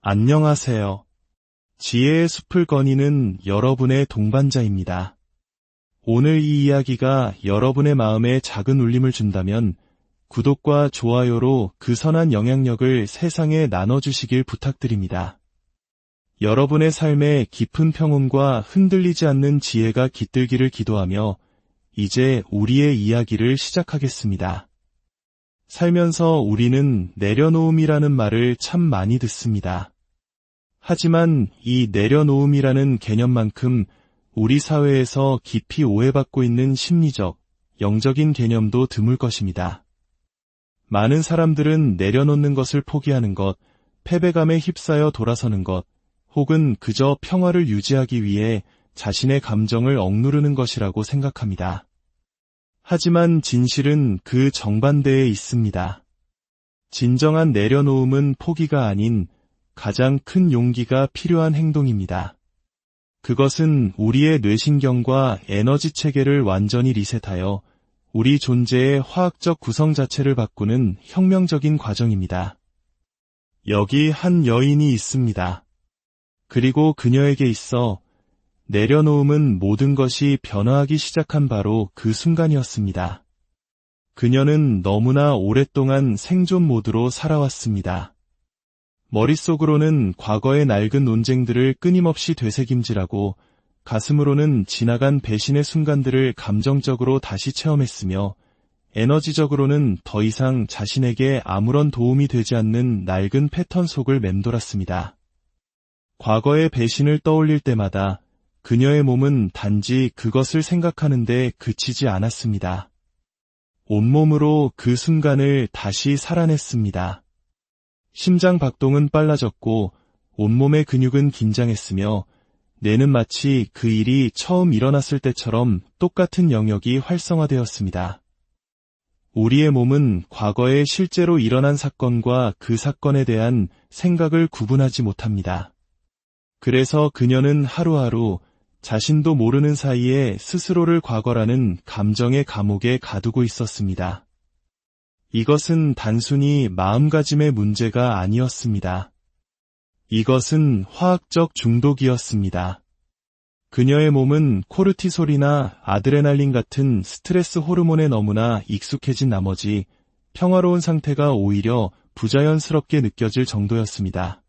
안녕하세요. 지혜의 숲을 거니는 여러분의 동반자입니다. 오늘 이 이야기가 여러분의 마음에 작은 울림을 준다면 구독과 좋아요로 그 선한 영향력을 세상에 나눠주시길 부탁드립니다. 여러분의 삶에 깊은 평온과 흔들리지 않는 지혜가 깃들기를 기도하며 이제 우리의 이야기를 시작하겠습니다. 살면서 우리는 내려놓음이라는 말을 참 많이 듣습니다. 하지만 이 내려놓음이라는 개념만큼 우리 사회에서 깊이 오해받고 있는 심리적, 영적인 개념도 드물 것입니다. 많은 사람들은 내려놓는 것을 포기하는 것, 패배감에 휩싸여 돌아서는 것, 혹은 그저 평화를 유지하기 위해 자신의 감정을 억누르는 것이라고 생각합니다. 하지만 진실은 그 정반대에 있습니다. 진정한 내려놓음은 포기가 아닌 가장 큰 용기가 필요한 행동입니다. 그것은 우리의 뇌신경과 에너지 체계를 완전히 리셋하여 우리 존재의 화학적 구성 자체를 바꾸는 혁명적인 과정입니다. 여기 한 여인이 있습니다. 그리고 그녀에게 있어 내려놓음은 모든 것이 변화하기 시작한 바로 그 순간이었습니다. 그녀는 너무나 오랫동안 생존 모드로 살아왔습니다. 머릿속으로는 과거의 낡은 논쟁들을 끊임없이 되새김질하고 가슴으로는 지나간 배신의 순간들을 감정적으로 다시 체험했으며 에너지적으로는 더 이상 자신에게 아무런 도움이 되지 않는 낡은 패턴 속을 맴돌았습니다. 과거의 배신을 떠올릴 때마다 그녀의 몸은 단지 그것을 생각하는데 그치지 않았습니다. 온몸으로 그 순간을 다시 살아냈습니다. 심장 박동은 빨라졌고 온몸의 근육은 긴장했으며 뇌는 마치 그 일이 처음 일어났을 때처럼 똑같은 영역이 활성화되었습니다. 우리의 몸은 과거에 실제로 일어난 사건과 그 사건에 대한 생각을 구분하지 못합니다. 그래서 그녀는 하루하루 자신도 모르는 사이에 스스로를 과거라는 감정의 감옥에 가두고 있었습니다. 이것은 단순히 마음가짐의 문제가 아니었습니다. 이것은 화학적 중독이었습니다. 그녀의 몸은 코르티솔이나 아드레날린 같은 스트레스 호르몬에 너무나 익숙해진 나머지 평화로운 상태가 오히려 부자연스럽게 느껴질 정도였습니다.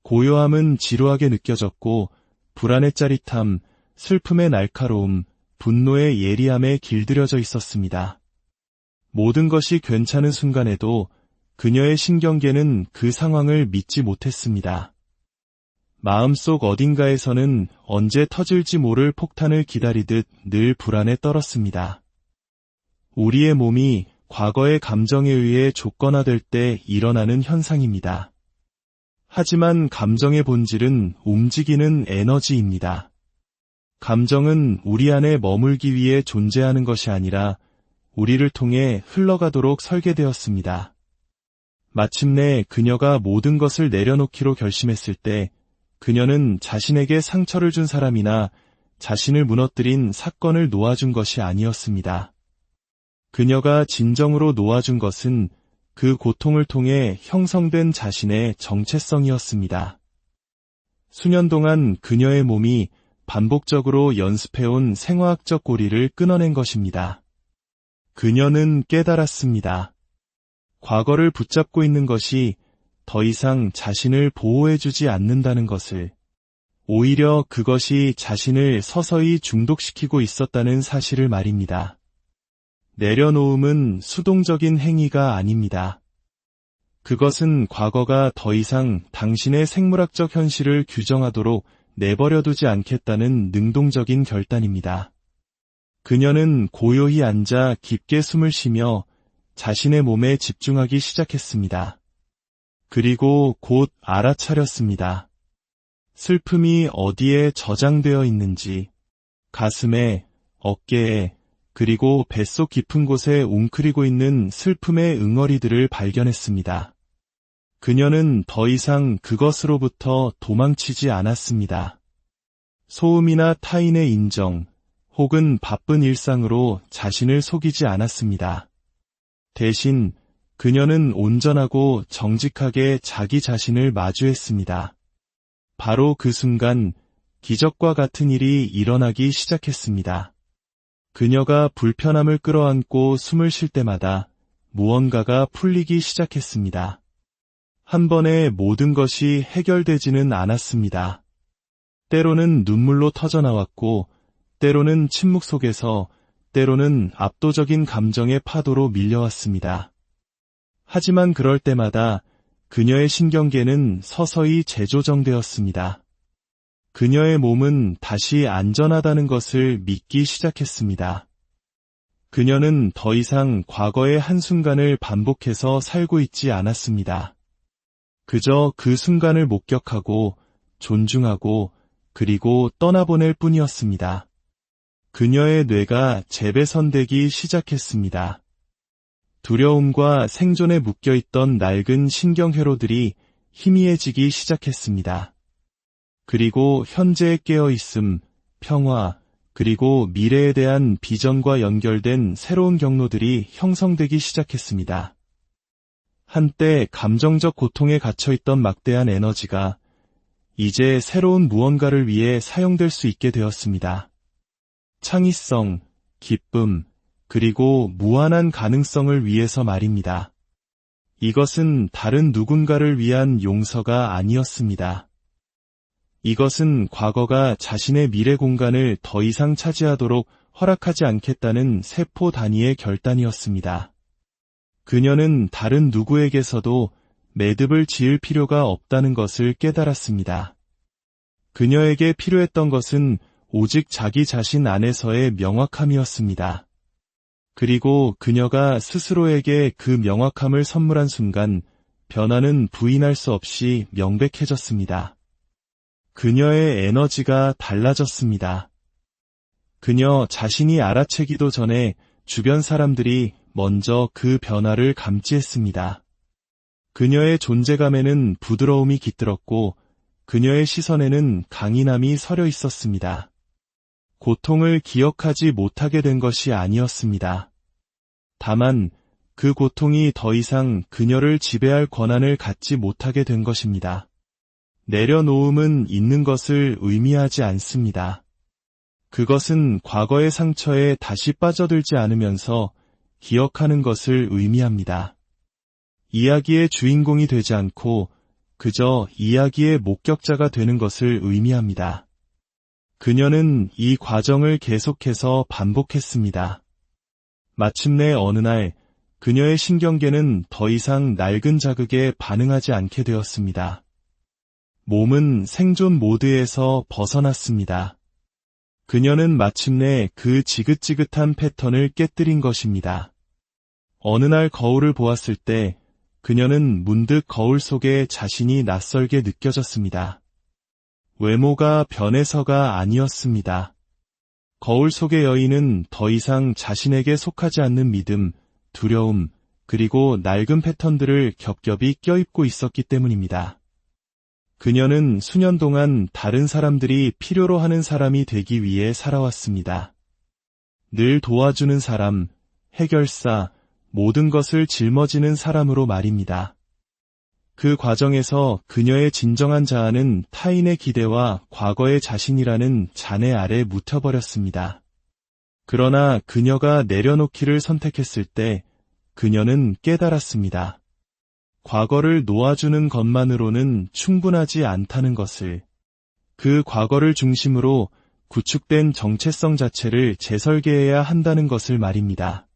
고요함은 지루하게 느껴졌고 불안의 짜릿함, 슬픔의 날카로움, 분노의 예리함에 길들여져 있었습니다. 모든 것이 괜찮은 순간에도 그녀의 신경계는 그 상황을 믿지 못했습니다. 마음속 어딘가에서는 언제 터질지 모를 폭탄을 기다리듯 늘 불안에 떨었습니다. 우리의 몸이 과거의 감정에 의해 조건화될 때 일어나는 현상입니다. 하지만 감정의 본질은 움직이는 에너지입니다. 감정은 우리 안에 머물기 위해 존재하는 것이 아니라 우리를 통해 흘러가도록 설계되었습니다. 마침내 그녀가 모든 것을 내려놓기로 결심했을 때 그녀는 자신에게 상처를 준 사람이나 자신을 무너뜨린 사건을 놓아준 것이 아니었습니다. 그녀가 진정으로 놓아준 것은 그 고통을 통해 형성된 자신의 정체성이었습니다. 수년 동안 그녀의 몸이 반복적으로 연습해온 생화학적 고리를 끊어낸 것입니다. 그녀는 깨달았습니다. 과거를 붙잡고 있는 것이 더 이상 자신을 보호해주지 않는다는 것을, 오히려 그것이 자신을 서서히 중독시키고 있었다는 사실을 말입니다. 내려놓음은 수동적인 행위가 아닙니다. 그것은 과거가 더 이상 당신의 생물학적 현실을 규정하도록 내버려두지 않겠다는 능동적인 결단입니다. 그녀는 고요히 앉아 깊게 숨을 쉬며 자신의 몸에 집중하기 시작했습니다. 그리고 곧 알아차렸습니다. 슬픔이 어디에 저장되어 있는지, 가슴에, 어깨에, 그리고 뱃속 깊은 곳에 웅크리고 있는 슬픔의 응어리들을 발견했습니다. 그녀는 더 이상 그것으로부터 도망치지 않았습니다. 소음이나 타인의 인정, 혹은 바쁜 일상으로 자신을 속이지 않았습니다. 대신 그녀는 온전하고 정직하게 자기 자신을 마주했습니다. 바로 그 순간 기적과 같은 일이 일어나기 시작했습니다. 그녀가 불편함을 끌어안고 숨을 쉴 때마다 무언가가 풀리기 시작했습니다. 한 번에 모든 것이 해결되지는 않았습니다. 때로는 눈물로 터져나왔고, 때로는 침묵 속에서, 때로는 압도적인 감정의 파도로 밀려왔습니다. 하지만 그럴 때마다 그녀의 신경계는 서서히 재조정되었습니다. 그녀의 몸은 다시 안전하다는 것을 믿기 시작했습니다. 그녀는 더 이상 과거의 한순간을 반복해서 살고 있지 않았습니다. 그저 그 순간을 목격하고 존중하고 그리고 떠나보낼 뿐이었습니다. 그녀의 뇌가 재배선되기 시작했습니다. 두려움과 생존에 묶여있던 낡은 신경회로들이 희미해지기 시작했습니다. 그리고 현재에 깨어있음, 평화, 그리고 미래에 대한 비전과 연결된 새로운 경로들이 형성되기 시작했습니다. 한때 감정적 고통에 갇혀있던 막대한 에너지가 이제 새로운 무언가를 위해 사용될 수 있게 되었습니다. 창의성, 기쁨, 그리고 무한한 가능성을 위해서 말입니다. 이것은 다른 누군가를 위한 용서가 아니었습니다. 이것은 과거가 자신의 미래 공간을 더 이상 차지하도록 허락하지 않겠다는 세포 단위의 결단이었습니다. 그녀는 다른 누구에게서도 매듭을 지을 필요가 없다는 것을 깨달았습니다. 그녀에게 필요했던 것은 오직 자기 자신 안에서의 명확함이었습니다. 그리고 그녀가 스스로에게 그 명확함을 선물한 순간 변화는 부인할 수 없이 명백해졌습니다. 그녀의 에너지가 달라졌습니다. 그녀 자신이 알아채기도 전에 주변 사람들이 먼저 그 변화를 감지했습니다. 그녀의 존재감에는 부드러움이 깃들었고 그녀의 시선에는 강인함이 서려 있었습니다. 고통을 기억하지 못하게 된 것이 아니었습니다. 다만 그 고통이 더 이상 그녀를 지배할 권한을 갖지 못하게 된 것입니다. 내려놓음은 있는 것을 의미하지 않습니다. 그것은 과거의 상처에 다시 빠져들지 않으면서 기억하는 것을 의미합니다. 이야기의 주인공이 되지 않고 그저 이야기의 목격자가 되는 것을 의미합니다. 그녀는 이 과정을 계속해서 반복했습니다. 마침내 어느 날 그녀의 신경계는 더 이상 낡은 자극에 반응하지 않게 되었습니다. 몸은 생존 모드에서 벗어났습니다. 그녀는 마침내 그 지긋지긋한 패턴을 깨뜨린 것입니다. 어느 날 거울을 보았을 때 그녀는 문득 거울 속에 자신이 낯설게 느껴졌습니다. 외모가 변해서가 아니었습니다. 거울 속의 여인은 더 이상 자신에게 속하지 않는 믿음, 두려움, 그리고 낡은 패턴들을 겹겹이 껴입고 있었기 때문입니다. 그녀는 수년 동안 다른 사람들이 필요로 하는 사람이 되기 위해 살아왔습니다. 늘 도와주는 사람, 해결사, 모든 것을 짊어지는 사람으로 말입니다. 그 과정에서 그녀의 진정한 자아는 타인의 기대와 과거의 자신이라는 잔해 아래 묻혀버렸습니다. 그러나 그녀가 내려놓기를 선택했을 때 그녀는 깨달았습니다. 과거를 놓아주는 것만으로는 충분하지 않다는 것을. 그 과거를 중심으로 구축된 정체성 자체를 재설계해야 한다는 것을 말입니다.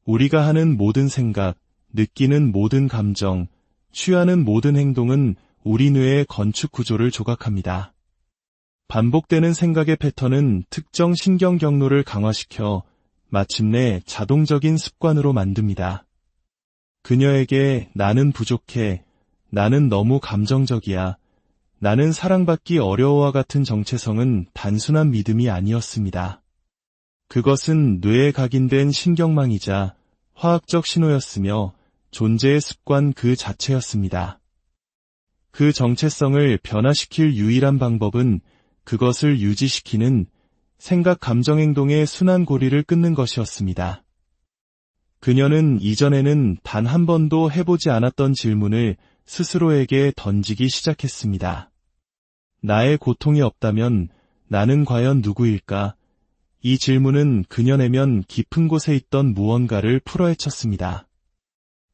우리가 하는 모든 생각, 느끼는 모든 감정, 취하는 모든 행동은 우리 뇌의 건축 구조를 조각합니다. 반복되는 생각의 패턴은 특정 신경 경로를 강화시켜 마침내 자동적인 습관으로 만듭니다. 그녀에게 나는 부족해, 나는 너무 감정적이야, 나는 사랑받기 어려워와 같은 정체성은 단순한 믿음이 아니었습니다. 그것은 뇌에 각인된 신경망이자 화학적 신호였으며 존재의 습관 그 자체였습니다. 그 정체성을 변화시킬 유일한 방법은 그것을 유지시키는 생각 감정 행동의 순환 고리를 끊는 것이었습니다. 그녀는 이전에는 단 한 번도 해보지 않았던 질문을 스스로에게 던지기 시작했습니다. 나의 고통이 없다면 나는 과연 누구일까? 이 질문은 그녀 내면 깊은 곳에 있던 무언가를 풀어헤쳤습니다.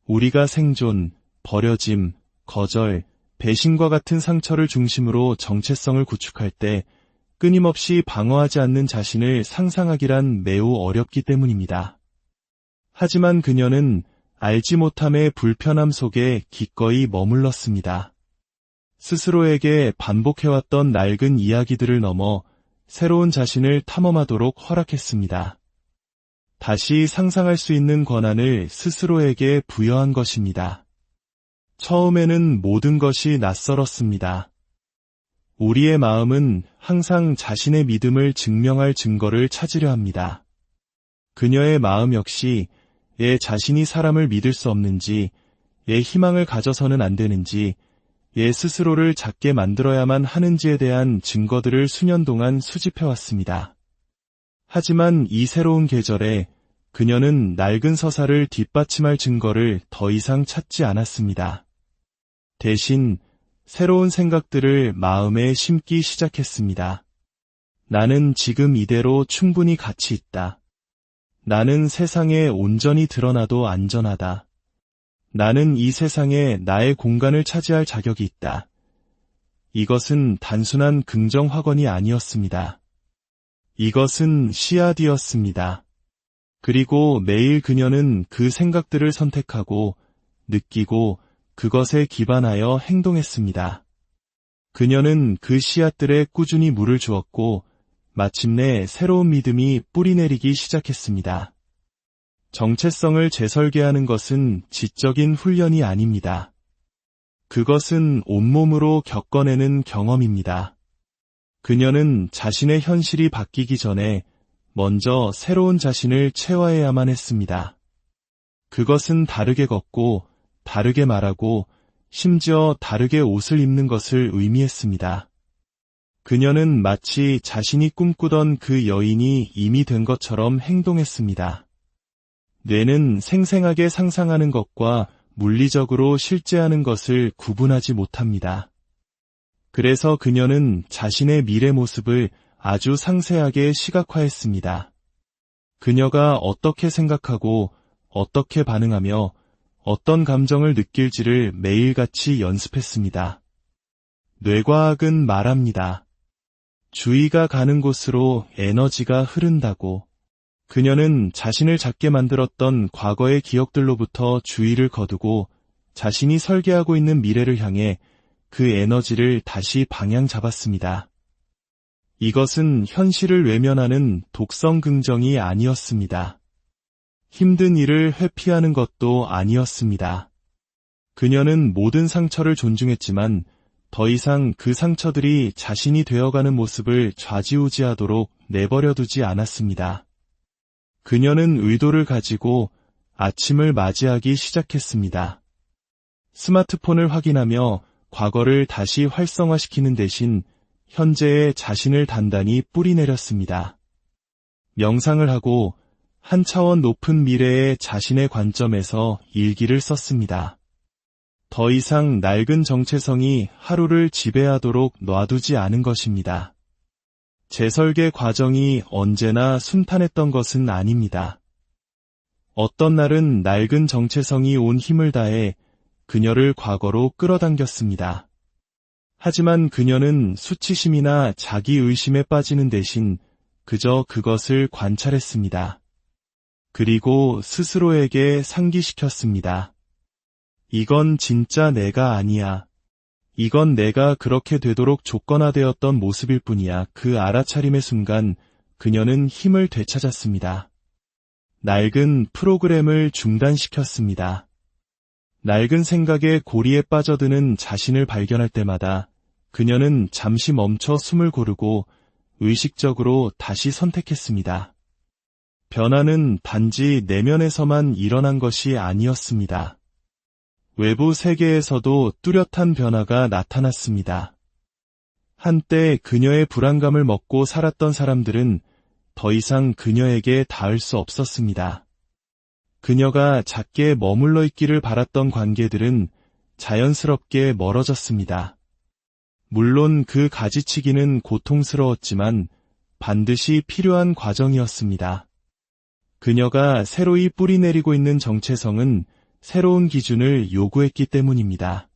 우리가 생존, 버려짐, 거절, 배신과 같은 상처를 중심으로 정체성을 구축할 때 끊임없이 방어하지 않는 자신을 상상하기란 매우 어렵기 때문입니다. 하지만 그녀는 알지 못함의 불편함 속에 기꺼이 머물렀습니다. 스스로에게 반복해왔던 낡은 이야기들을 넘어 새로운 자신을 탐험하도록 허락했습니다. 다시 상상할 수 있는 권한을 스스로에게 부여한 것입니다. 처음에는 모든 것이 낯설었습니다. 우리의 마음은 항상 자신의 믿음을 증명할 증거를 찾으려 합니다. 그녀의 마음 역시 자신이 사람을 믿을 수 없는지, 희망을 가져서는 안 되는지, 스스로를 작게 만들어야만 하는지에 대한 증거들을 수년 동안 수집해왔습니다. 하지만 이 새로운 계절에 그녀는 낡은 서사를 뒷받침할 증거를 더 이상 찾지 않았습니다. 대신 새로운 생각들을 마음에 심기 시작했습니다. 나는 지금 이대로 충분히 가치 있다. 나는 세상에 온전히 드러나도 안전하다. 나는 이 세상에 나의 공간을 차지할 자격이 있다. 이것은 단순한 긍정 확언이 아니었습니다. 이것은 씨앗이었습니다. 그리고 매일 그녀는 그 생각들을 선택하고 느끼고 그것에 기반하여 행동했습니다. 그녀는 그 씨앗들에 꾸준히 물을 주었고 마침내 새로운 믿음이 뿌리내리기 시작했습니다. 정체성을 재설계하는 것은 지적인 훈련이 아닙니다. 그것은 온몸으로 겪어내는 경험입니다. 그녀는 자신의 현실이 바뀌기 전에 먼저 새로운 자신을 체화해야만 했습니다. 그것은 다르게 걷고, 다르게 말하고, 심지어 다르게 옷을 입는 것을 의미했습니다. 그녀는 마치 자신이 꿈꾸던 그 여인이 이미 된 것처럼 행동했습니다. 뇌는 생생하게 상상하는 것과 물리적으로 실제하는 것을 구분하지 못합니다. 그래서 그녀는 자신의 미래 모습을 아주 상세하게 시각화했습니다. 그녀가 어떻게 생각하고 어떻게 반응하며 어떤 감정을 느낄지를 매일같이 연습했습니다. 뇌과학은 말합니다. 주의가 가는 곳으로 에너지가 흐른다고. 그녀는 자신을 작게 만들었던 과거의 기억들로부터 주의를 거두고 자신이 설계하고 있는 미래를 향해 그 에너지를 다시 방향 잡았습니다. 이것은 현실을 외면하는 독성 긍정이 아니었습니다. 힘든 일을 회피하는 것도 아니었습니다. 그녀는 모든 상처를 존중했지만 더 이상 그 상처들이 자신이 되어가는 모습을 좌지우지하도록 내버려두지 않았습니다. 그녀는 의도를 가지고 아침을 맞이하기 시작했습니다. 스마트폰을 확인하며 과거를 다시 활성화시키는 대신 현재의 자신을 단단히 뿌리내렸습니다. 명상을 하고 한 차원 높은 미래의 자신의 관점에서 일기를 썼습니다. 더 이상 낡은 정체성이 하루를 지배하도록 놔두지 않은 것입니다. 재설계 과정이 언제나 순탄했던 것은 아닙니다. 어떤 날은 낡은 정체성이 온 힘을 다해 그녀를 과거로 끌어당겼습니다. 하지만 그녀는 수치심이나 자기의심에 빠지는 대신 그저 그것을 관찰했습니다. 그리고 스스로에게 상기시켰습니다. 이건 진짜 내가 아니야. 이건 내가 그렇게 되도록 조건화되었던 모습일 뿐이야. 그 알아차림의 순간 그녀는 힘을 되찾았습니다. 낡은 프로그램을 중단시켰습니다. 낡은 생각에 고리에 빠져드는 자신을 발견할 때마다 그녀는 잠시 멈춰 숨을 고르고 의식적으로 다시 선택했습니다. 변화는 단지 내면에서만 일어난 것이 아니었습니다. 외부 세계에서도 뚜렷한 변화가 나타났습니다. 한때 그녀의 불안감을 먹고 살았던 사람들은 더 이상 그녀에게 닿을 수 없었습니다. 그녀가 작게 머물러 있기를 바랐던 관계들은 자연스럽게 멀어졌습니다. 물론 그 가지치기는 고통스러웠지만 반드시 필요한 과정이었습니다. 그녀가 새로이 뿌리내리고 있는 정체성은 새로운 기준을 요구했기 때문입니다.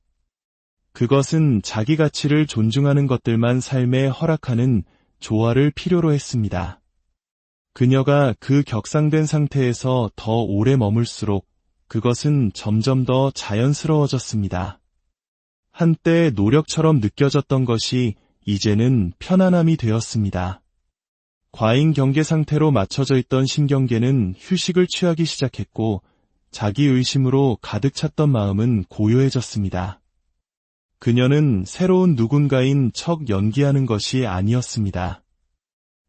그것은 자기 가치를 존중하는 것들만 삶에 허락하는 조화를 필요로 했습니다. 그녀가 그 격상된 상태에서 더 오래 머물수록 그것은 점점 더 자연스러워졌습니다. 한때 노력처럼 느껴졌던 것이 이제는 편안함이 되었습니다. 과잉 경계 상태로 맞춰져 있던 신경계는 휴식을 취하기 시작했고 자기 의심으로 가득 찼던 마음은 고요해졌습니다. 그녀는 새로운 누군가인 척 연기하는 것이 아니었습니다.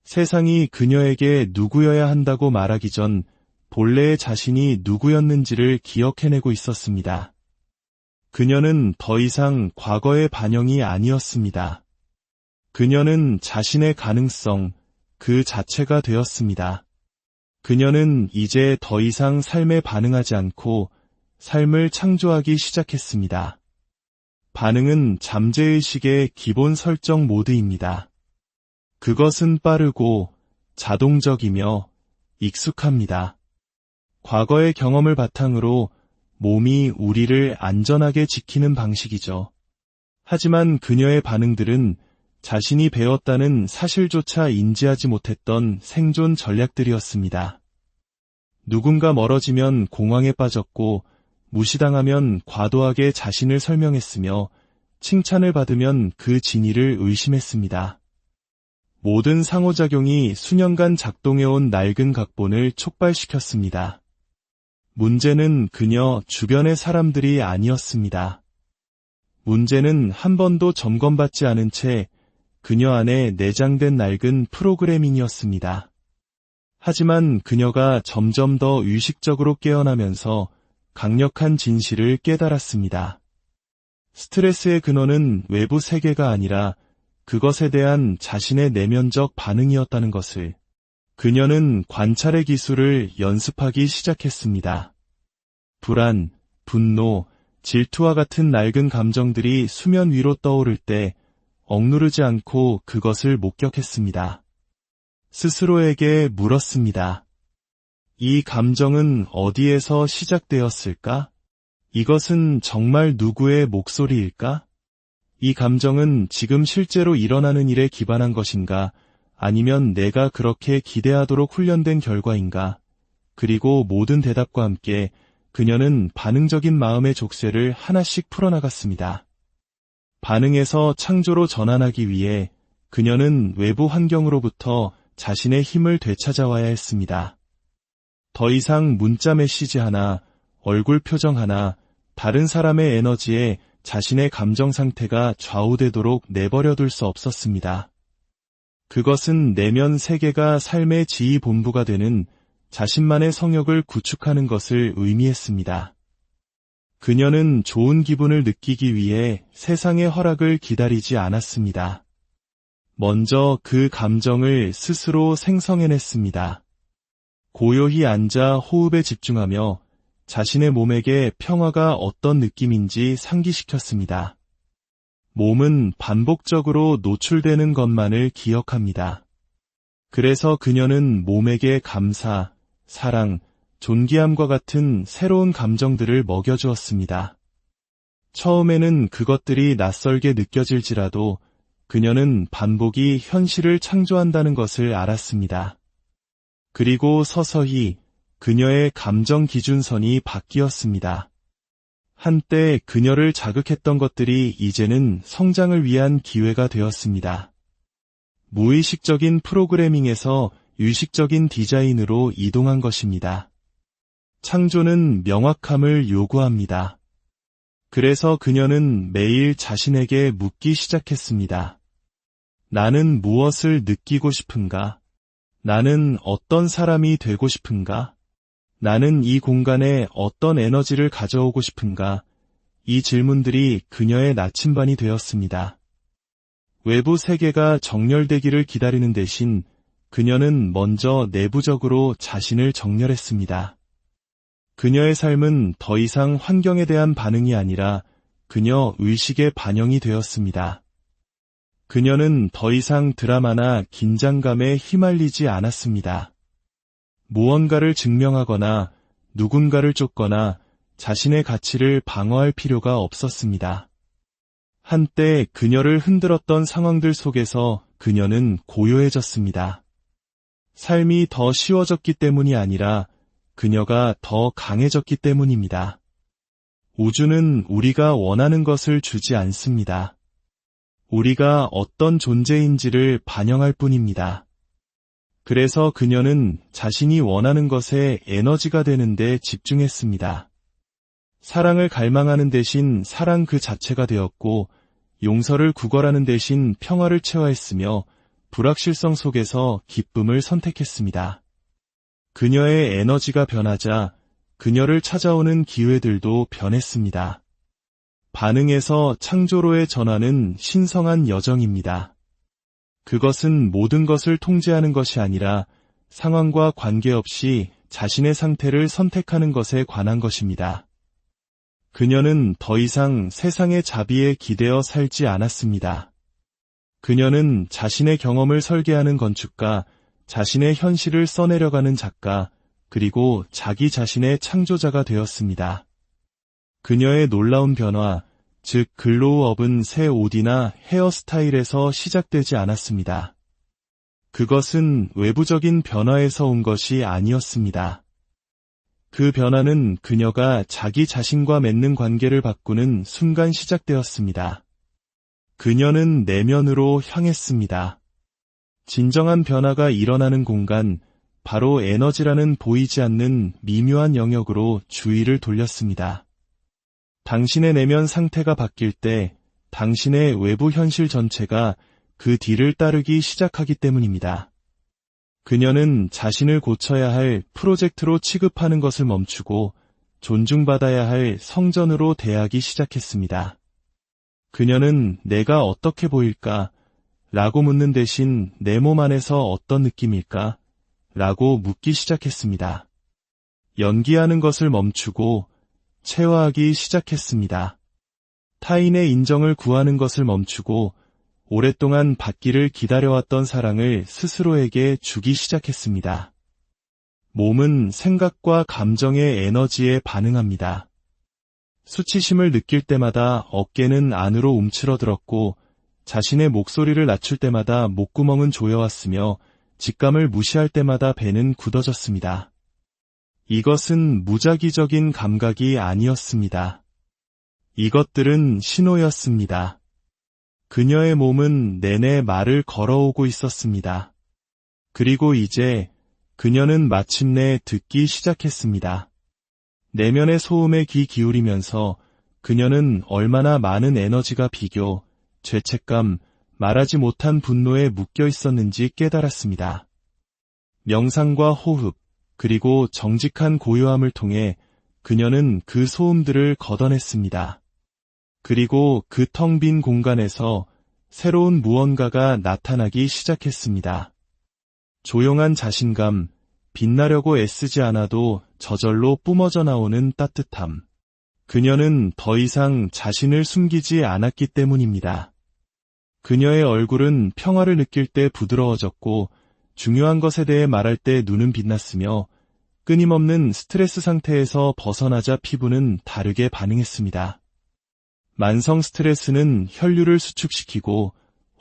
세상이 그녀에게 누구여야 한다고 말하기 전 본래의 자신이 누구였는지를 기억해내고 있었습니다. 그녀는 더 이상 과거의 반영이 아니었습니다. 그녀는 자신의 가능성, 그 자체가 되었습니다. 그녀는 이제 더 이상 삶에 반응하지 않고 삶을 창조하기 시작했습니다. 반응은 잠재의식의 기본 설정 모드입니다. 그것은 빠르고 자동적이며 익숙합니다. 과거의 경험을 바탕으로 몸이 우리를 안전하게 지키는 방식이죠. 하지만 그녀의 반응들은 자신이 배웠다는 사실조차 인지하지 못했던 생존 전략들이었습니다. 누군가 멀어지면 공황에 빠졌고 무시당하면 과도하게 자신을 설명했으며 칭찬을 받으면 그 진위를 의심했습니다. 모든 상호작용이 수년간 작동해온 낡은 각본을 촉발시켰습니다. 문제는 그녀 주변의 사람들이 아니었습니다. 문제는 한 번도 점검받지 않은 채 그녀 안에 내장된 낡은 프로그래밍이었습니다. 하지만 그녀가 점점 더 의식적으로 깨어나면서 강력한 진실을 깨달았습니다. 스트레스의 근원은 외부 세계가 아니라 그것에 대한 자신의 내면적 반응이었다는 것을 그녀는 관찰의 기술을 연습하기 시작했습니다. 불안, 분노, 질투와 같은 낡은 감정들이 수면 위로 떠오를 때 억누르지 않고 그것을 목격했습니다. 스스로에게 물었습니다. 이 감정은 어디에서 시작되었을까? 이것은 정말 누구의 목소리일까? 이 감정은 지금 실제로 일어나는 일에 기반한 것인가? 아니면 내가 그렇게 기대하도록 훈련된 결과인가? 그리고 모든 대답과 함께 그녀는 반응적인 마음의 족쇄를 하나씩 풀어나갔습니다. 반응에서 창조로 전환하기 위해 그녀는 외부 환경으로부터 자신의 힘을 되찾아와야 했습니다. 더 이상 문자 메시지 하나, 얼굴 표정 하나, 다른 사람의 에너지에 자신의 감정 상태가 좌우되도록 내버려둘 수 없었습니다. 그것은 내면 세계가 삶의 지휘 본부가 되는 자신만의 성역을 구축하는 것을 의미했습니다. 그녀는 좋은 기분을 느끼기 위해 세상의 허락을 기다리지 않았습니다. 먼저 그 감정을 스스로 생성해냈습니다. 고요히 앉아 호흡에 집중하며 자신의 몸에게 평화가 어떤 느낌인지 상기시켰습니다. 몸은 반복적으로 노출되는 것만을 기억합니다. 그래서 그녀는 몸에게 감사, 사랑, 존귀함과 같은 새로운 감정들을 먹여주었습니다. 처음에는 그것들이 낯설게 느껴질지라도 그녀는 반복이 현실을 창조한다는 것을 알았습니다. 그리고 서서히 그녀의 감정 기준선이 바뀌었습니다. 한때 그녀를 자극했던 것들이 이제는 성장을 위한 기회가 되었습니다. 무의식적인 프로그래밍에서 유식적인 디자인으로 이동한 것입니다. 창조는 명확함을 요구합니다. 그래서 그녀는 매일 자신에게 묻기 시작했습니다. 나는 무엇을 느끼고 싶은가? 나는 어떤 사람이 되고 싶은가? 나는 이 공간에 어떤 에너지를 가져오고 싶은가? 이 질문들이 그녀의 나침반이 되었습니다. 외부 세계가 정렬되기를 기다리는 대신 그녀는 먼저 내부적으로 자신을 정렬했습니다. 그녀의 삶은 더 이상 환경에 대한 반응이 아니라 그녀 의식의 반영이 되었습니다. 그녀는 더 이상 드라마나 긴장감에 휘말리지 않았습니다. 무언가를 증명하거나 누군가를 쫓거나 자신의 가치를 방어할 필요가 없었습니다. 한때 그녀를 흔들었던 상황들 속에서 그녀는 고요해졌습니다. 삶이 더 쉬워졌기 때문이 아니라 그녀가 더 강해졌기 때문입니다. 우주는 우리가 원하는 것을 주지 않습니다. 우리가 어떤 존재인지를 반영할 뿐입니다. 그래서 그녀는 자신이 원하는 것에 에너지가 되는 데 집중했습니다. 사랑을 갈망하는 대신 사랑 그 자체가 되었고, 용서를 구걸하는 대신 평화를 체화했으며, 불확실성 속에서 기쁨을 선택했습니다. 그녀의 에너지가 변하자 그녀를 찾아오는 기회들도 변했습니다. 반응에서 창조로의 전환은 신성한 여정입니다. 그것은 모든 것을 통제하는 것이 아니라 상황과 관계없이 자신의 상태를 선택하는 것에 관한 것입니다. 그녀는 더 이상 세상의 자비에 기대어 살지 않았습니다. 그녀는 자신의 경험을 설계하는 건축가, 자신의 현실을 써내려가는 작가, 그리고 자기 자신의 창조자가 되었습니다. 그녀의 놀라운 변화, 즉 글로우업은 새 옷이나 헤어스타일에서 시작되지 않았습니다. 그것은 외부적인 변화에서 온 것이 아니었습니다. 그 변화는 그녀가 자기 자신과 맺는 관계를 바꾸는 순간 시작되었습니다. 그녀는 내면으로 향했습니다. 진정한 변화가 일어나는 공간, 바로 에너지라는 보이지 않는 미묘한 영역으로 주의를 돌렸습니다. 당신의 내면 상태가 바뀔 때 당신의 외부 현실 전체가 그 뒤를 따르기 시작하기 때문입니다. 그녀는 자신을 고쳐야 할 프로젝트로 취급하는 것을 멈추고 존중받아야 할 성전으로 대하기 시작했습니다. 그녀는 내가 어떻게 보일까? 라고 묻는 대신 내 몸 안에서 어떤 느낌일까? 라고 묻기 시작했습니다. 연기하는 것을 멈추고 체화하기 시작했습니다. 타인의 인정을 구하는 것을 멈추고 오랫동안 받기를 기다려왔던 사랑을 스스로에게 주기 시작했습니다. 몸은 생각과 감정의 에너지에 반응합니다. 수치심을 느낄 때마다 어깨는 안으로 움츠러들었고 자신의 목소리를 낮출 때마다 목구멍은 조여왔으며 직감을 무시할 때마다 배는 굳어졌습니다. 이것은 무작위적인 감각이 아니었습니다. 이것들은 신호였습니다. 그녀의 몸은 내내 말을 걸어오고 있었습니다. 그리고 이제 그녀는 마침내 듣기 시작했습니다. 내면의 소음에 귀 기울이면서 그녀는 얼마나 많은 에너지가 비교, 죄책감, 말하지 못한 분노에 묶여 있었는지 깨달았습니다. 명상과 호흡, 그리고 정직한 고요함을 통해 그녀는 그 소음들을 걷어냈습니다. 그리고 그 텅 빈 공간에서 새로운 무언가가 나타나기 시작했습니다. 조용한 자신감, 빛나려고 애쓰지 않아도 저절로 뿜어져 나오는 따뜻함. 그녀는 더 이상 자신을 숨기지 않았기 때문입니다. 그녀의 얼굴은 평화를 느낄 때 부드러워졌고 중요한 것에 대해 말할 때 눈은 빛났으며 끊임없는 스트레스 상태에서 벗어나자 피부는 다르게 반응했습니다. 만성 스트레스는 혈류를 수축시키고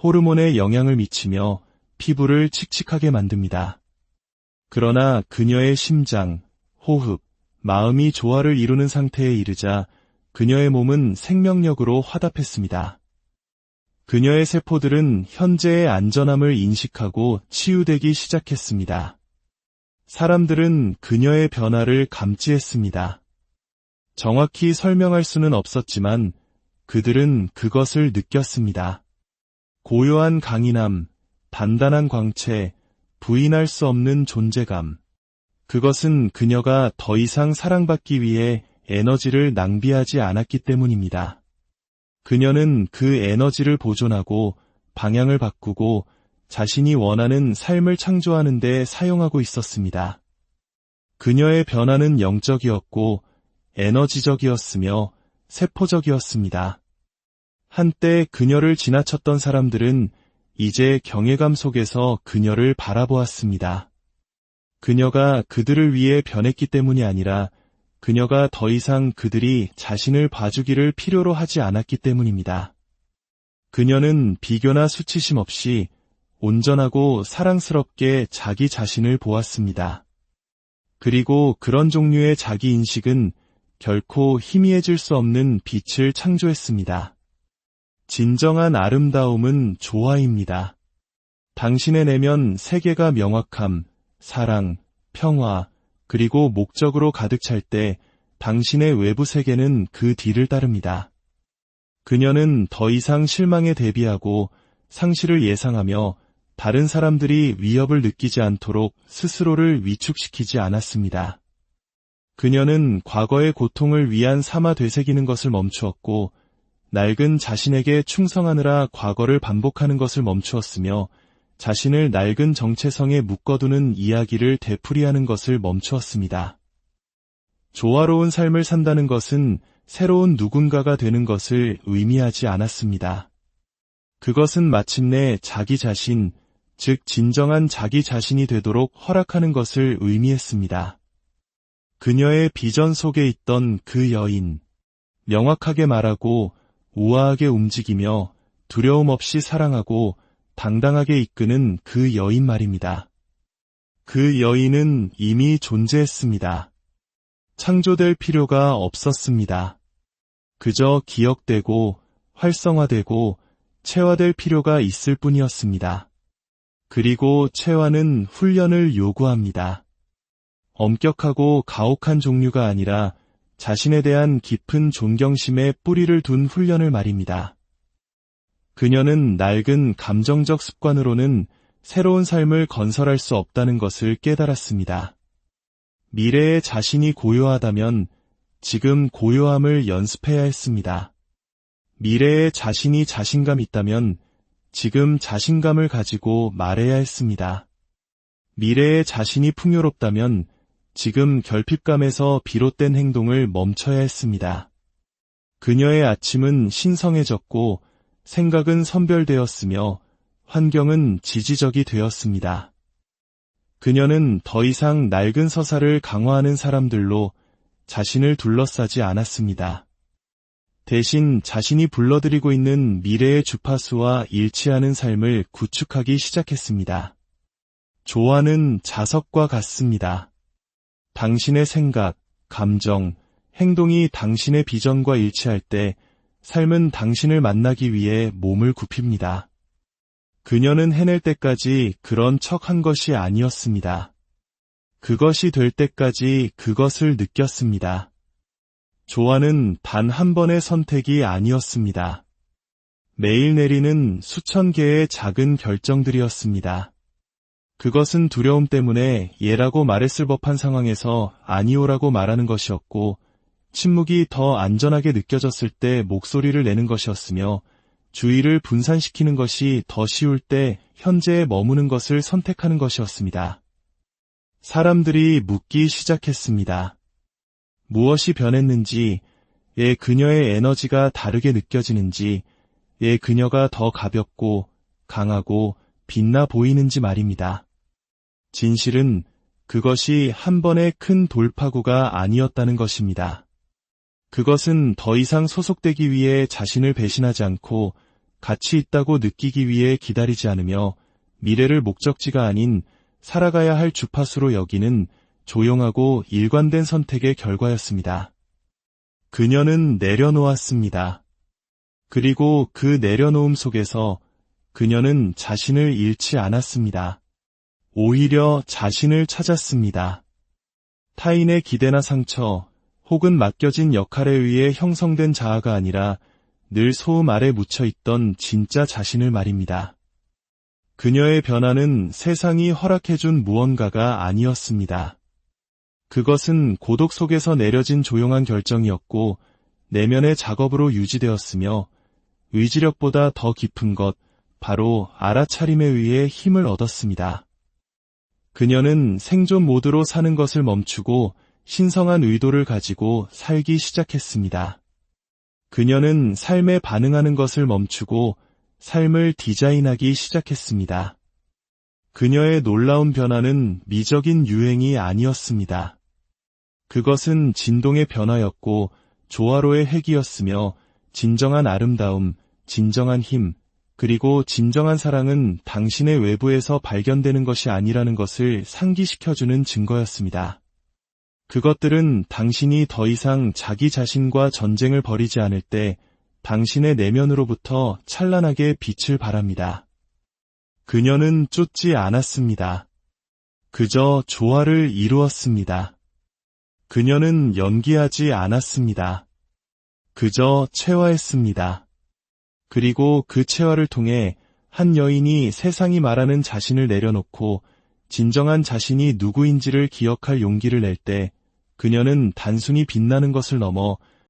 호르몬에 영향을 미치며 피부를 칙칙하게 만듭니다. 그러나 그녀의 심장, 호흡, 마음이 조화를 이루는 상태에 이르자 그녀의 몸은 생명력으로 화답했습니다. 그녀의 세포들은 현재의 안전함을 인식하고 치유되기 시작했습니다. 사람들은 그녀의 변화를 감지했습니다. 정확히 설명할 수는 없었지만 그들은 그것을 느꼈습니다. 고요한 강인함, 단단한 광채, 부인할 수 없는 존재감. 그것은 그녀가 더 이상 사랑받기 위해 에너지를 낭비하지 않았기 때문입니다. 그녀는 그 에너지를 보존하고 방향을 바꾸고 자신이 원하는 삶을 창조하는 데 사용하고 있었습니다. 그녀의 변화는 영적이었고 에너지적이었으며 세포적이었습니다. 한때 그녀를 지나쳤던 사람들은 이제 경외감 속에서 그녀를 바라보았습니다. 그녀가 그들을 위해 변했기 때문이 아니라 그녀가 더 이상 그들이 자신을 봐주기를 필요로 하지 않았기 때문입니다. 그녀는 비교나 수치심 없이 온전하고 사랑스럽게 자기 자신을 보았습니다. 그리고 그런 종류의 자기인식은 결코 희미해질 수 없는 빛을 창조했습니다. 진정한 아름다움은 조화입니다. 당신의 내면 세계가 명확함, 사랑, 평화, 그리고 목적으로 가득 찰 때 당신의 외부 세계는 그 뒤를 따릅니다. 그녀는 더 이상 실망에 대비하고 상실을 예상하며 다른 사람들이 위협을 느끼지 않도록 스스로를 위축시키지 않았습니다. 그녀는 과거의 고통을 위안 삼아 되새기는 것을 멈추었고 낡은 자신에게 충성하느라 과거를 반복하는 것을 멈추었으며 자신을 낡은 정체성에 묶어두는 이야기를 되풀이하는 것을 멈추었습니다. 조화로운 삶을 산다는 것은 새로운 누군가가 되는 것을 의미하지 않았습니다. 그것은 마침내 자기 자신, 즉 진정한 자기 자신이 되도록 허락하는 것을 의미했습니다. 그녀의 비전 속에 있던 그 여인, 명확하게 말하고 우아하게 움직이며 두려움 없이 사랑하고 당당하게 이끄는 그 여인 말입니다. 그 여인은 이미 존재했습니다. 창조될 필요가 없었습니다. 그저 기억되고 활성화되고 체화될 필요가 있을 뿐이었습니다. 그리고 체화는 훈련을 요구합니다. 엄격하고 가혹한 종류가 아니라 자신에 대한 깊은 존경심에 뿌리를 둔 훈련을 말입니다. 그녀는 낡은 감정적 습관으로는 새로운 삶을 건설할 수 없다는 것을 깨달았습니다. 미래의 자신이 고요하다면 지금 고요함을 연습해야 했습니다. 미래의 자신이 자신감 있다면 지금 자신감을 가지고 말해야 했습니다. 미래의 자신이 풍요롭다면 지금 결핍감에서 비롯된 행동을 멈춰야 했습니다. 그녀의 아침은 신성해졌고 생각은 선별되었으며 환경은 지지적이 되었습니다. 그녀는 더 이상 낡은 서사를 강화하는 사람들로 자신을 둘러싸지 않았습니다. 대신 자신이 불러들이고 있는 미래의 주파수와 일치하는 삶을 구축하기 시작했습니다. 조화는 자석과 같습니다. 당신의 생각, 감정, 행동이 당신의 비전과 일치할 때 삶은 당신을 만나기 위해 몸을 굽힙니다. 그녀는 해낼 때까지 그런 척한 것이 아니었습니다. 그것이 될 때까지 그것을 느꼈습니다. 조화는 단 한 번의 선택이 아니었습니다. 매일 내리는 수천 개의 작은 결정들이었습니다. 그것은 두려움 때문에 예라고 말했을 법한 상황에서 아니오라고 말하는 것이었고, 침묵이 더 안전하게 느껴졌을 때 목소리를 내는 것이었으며, 주의를 분산시키는 것이 더 쉬울 때 현재에 머무는 것을 선택하는 것이었습니다. 사람들이 묻기 시작했습니다. 무엇이 변했는지, 왜 그녀의 에너지가 다르게 느껴지는지, 왜 그녀가 더 가볍고 강하고 빛나 보이는지 말입니다. 진실은 그것이 한 번의 큰 돌파구가 아니었다는 것입니다. 그것은 더 이상 소속되기 위해 자신을 배신하지 않고 가치 있다고 느끼기 위해 기다리지 않으며 미래를 목적지가 아닌 살아가야 할 주파수로 여기는 조용하고 일관된 선택의 결과였습니다. 그녀는 내려놓았습니다. 그리고 그 내려놓음 속에서 그녀는 자신을 잃지 않았습니다. 오히려 자신을 찾았습니다. 타인의 기대나 상처, 혹은 맡겨진 역할에 의해 형성된 자아가 아니라 늘 소음 아래 묻혀있던 진짜 자신을 말입니다. 그녀의 변화는 세상이 허락해준 무언가가 아니었습니다. 그것은 고독 속에서 내려진 조용한 결정이었고 내면의 작업으로 유지되었으며 의지력보다 더 깊은 것, 바로 알아차림에 의해 힘을 얻었습니다. 그녀는 생존 모드로 사는 것을 멈추고 신성한 의도를 가지고 살기 시작했습니다. 그녀는 삶에 반응하는 것을 멈추고 삶을 디자인하기 시작했습니다. 그녀의 놀라운 변화는 미적인 유행이 아니었습니다. 그것은 진동의 변화였고 조화로의 핵이었으며 진정한 아름다움, 진정한 힘, 그리고 진정한 사랑은 당신의 외부에서 발견되는 것이 아니라는 것을 상기시켜주는 증거였습니다. 그것들은 당신이 더 이상 자기 자신과 전쟁을 벌이지 않을 때 당신의 내면으로부터 찬란하게 빛을 발합니다. 그녀는 쫓지 않았습니다. 그저 조화를 이루었습니다. 그녀는 연기하지 않았습니다. 그저 체화했습니다. 그리고 그 체화를 통해 한 여인이 세상이 말하는 자신을 내려놓고 진정한 자신이 누구인지를 기억할 용기를 낼 때 그녀는 단순히 빛나는 것을 넘어